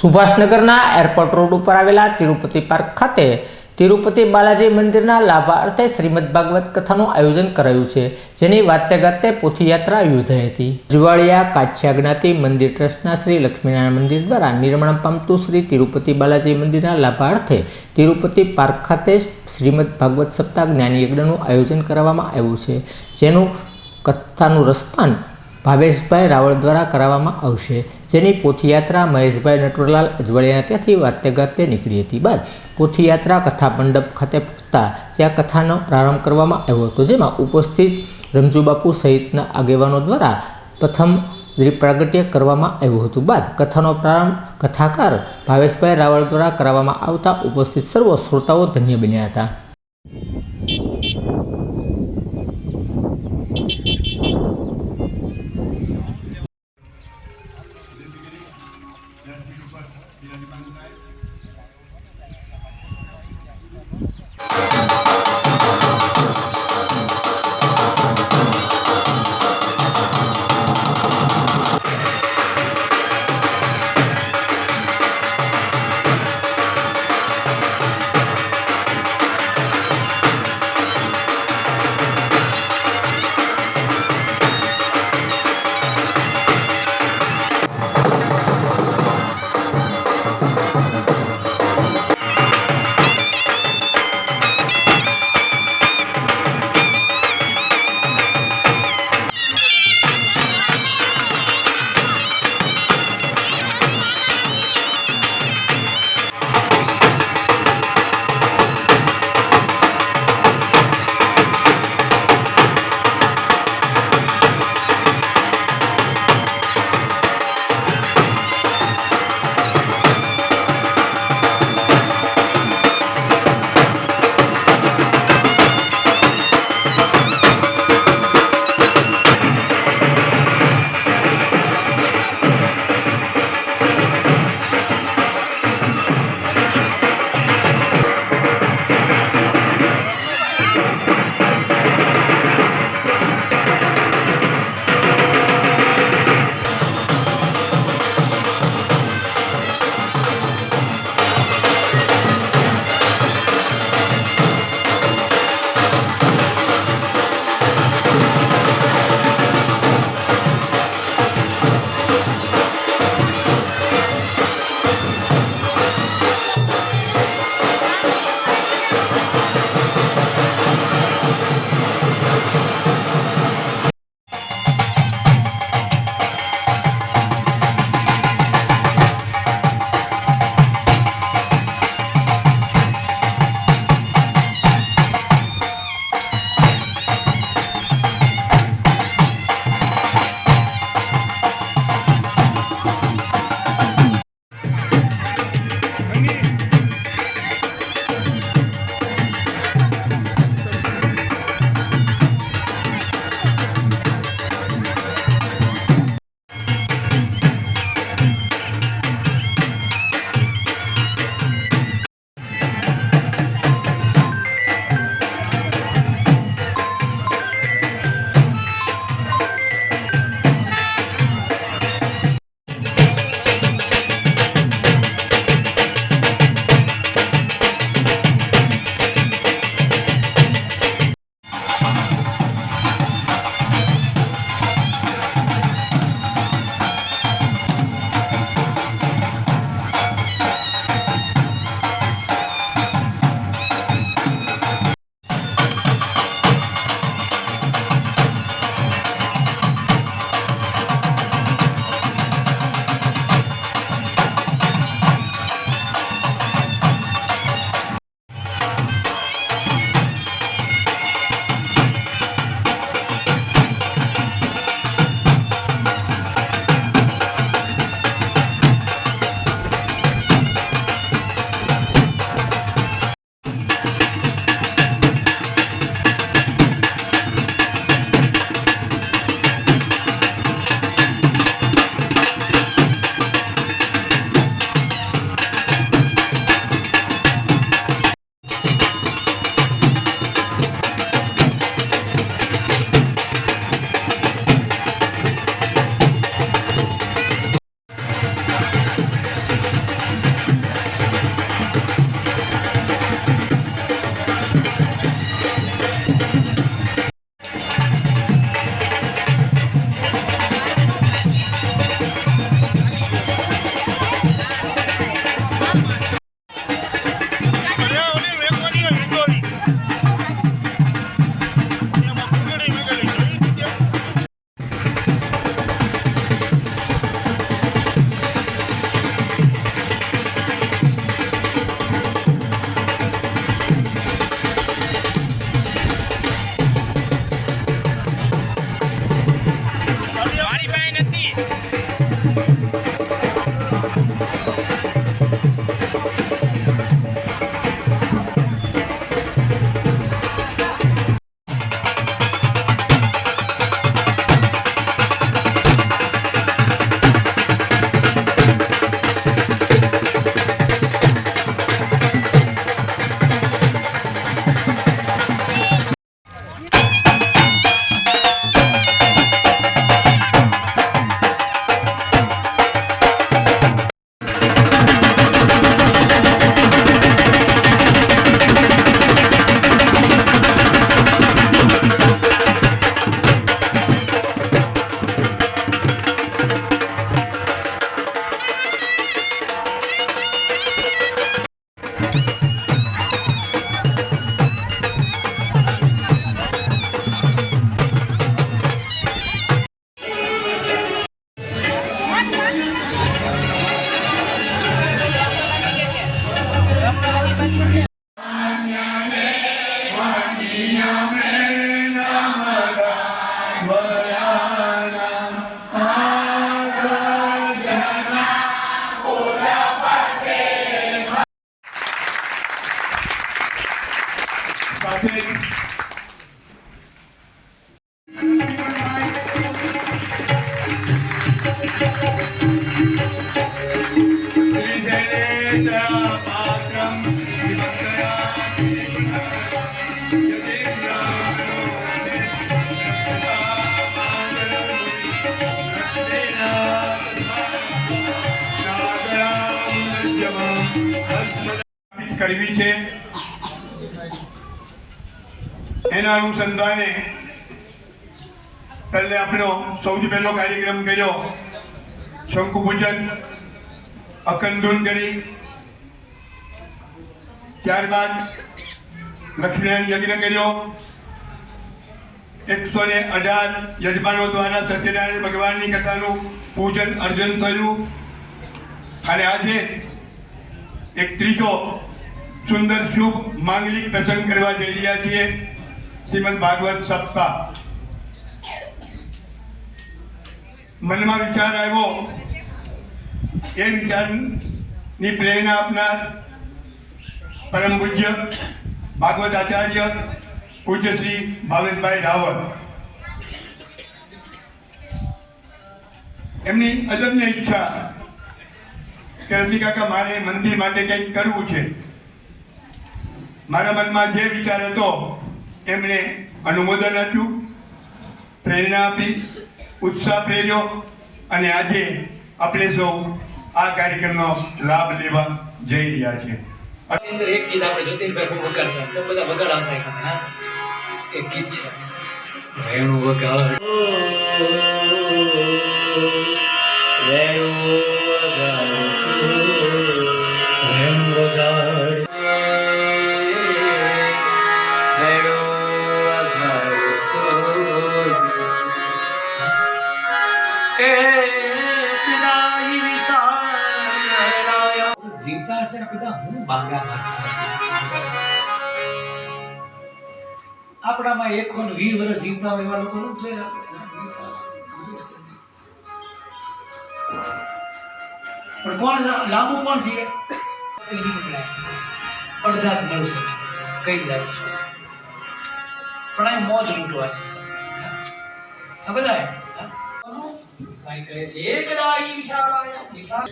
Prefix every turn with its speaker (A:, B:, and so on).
A: સુભાષનગરના airport road ઉપર આવેલા Tirupati park ખાતે તિરુપતિ બાલાજી મંદિરના લાભાર્થે શ્રીમદ ભાગવત કથાનું આયોજન કરાયું છે, જેની વાતે ગાતે પોથીયાત્રા યોજાઈ હતી। જુવાળિયા કાછિયા જ્ઞાતિ મંદિર ટ્રસ્ટના શ્રી લક્ષ્મીનારાયણ મંદિર દ્વારા નિર્માણ પામતું શ્રી તિરુપતિ બાલાજી મંદિરના લાભાર્થે તિરુપતિ પાર્ક ખાતે શ્રીમદ ભાગવત સપ્તાહ જ્ઞાન યજ્ઞનું આયોજન કરવામાં આવ્યું છે, જેનું કથાનું રસપાન ભાવેશભાઈ રાવળ દ્વારા કરવામાં આવશે, જેની પોથીયાત્રા મહેશભાઈ નટવરલાલ અજવાળિયા ત્યાંથી વાતે ગાતે નીકળી હતી। બાદ પોથીયાત્રા કથા મંડપ ખાતે પહોંચતા ત્યાં કથાનો પ્રારંભ કરવામાં આવ્યો હતો, જેમાં ઉપસ્થિત રમજુબાપુ સહિતના આગેવાનો દ્વારા પ્રથમ દીપ પ્રાગટ્ય કરવામાં આવ્યું હતું। બાદ કથાનો પ્રારંભ કથાકાર ભાવેશભાઈ રાવળ દ્વારા કરવામાં આવતા ઉપસ્થિત સર્વ શ્રોતાઓ ધન્ય બન્યા હતા।
B: સાથે કરવી છે એના અનુસંધાને પહેલે આપણો સૌથી પહેલો કાર્યક્રમ કર્યો શંકુ પૂજન અખંડુન કરી, ત્યારબાદ લક્ષ્મીનારાયણ યજ્ઞ કર્યો, 118 યજમાનો દ્વારા સત્યનારાયણ ભગવાનની કથાનું પૂજન અર્ચન થયું અને આજે એક ત્રીજો સુંદર શુભ માંગલિક પ્રસંગ કરવા જઈ રહ્યા છીએ, શ્રીમદ ભાગવત સપ્તાહ. મનમાં વિચાર આવ્યો, એ વિચારની પ્રેરણા આપનાર પરમ પૂજ્ય ભાગવત આચાર્ય પૂજ્ય શ્રી ભાવેશભાઈ રાવળ, એમની અદમ્ય ઈચ્છા કે રતિ કાકા મારે મંદિર માટે કંઈક કરવું છે. મારા મનમાં જે વિચાર હતો એમણે અનુમોદન આપ્યું, પ્રેરણા આપી, ઉત્સાહ પ્રેર્યો અને આજે આપણે સૌ આ કાર્યક્રમનો લાભ લેવા જઈ રહ્યા છે.
C: અંદર એક ગીત આપણે જ્યોતિર્ભાઈ બહુ વગાડતા, તો બધા વગાડતા હતા. હા, એક ગીત છે વેણુ વગાડ, વેણુ વગાડ, વેણુ વગાડ, વેણુ વગાડ, જીવતા હશે ને બધા હું બાંગા મારતા. આપણામાં 120 વર્ષ જીવતા હોય એવા લોકો નથી જોયા. પણ કોણ લાંબુ કોણ જીવે? અડધા મળશે કઈ લાગે છે, પણ આ મોજ લૂંટવાની આ બધા કાંઈ કહે છે એક દાઈ વિશાળ વિશાળ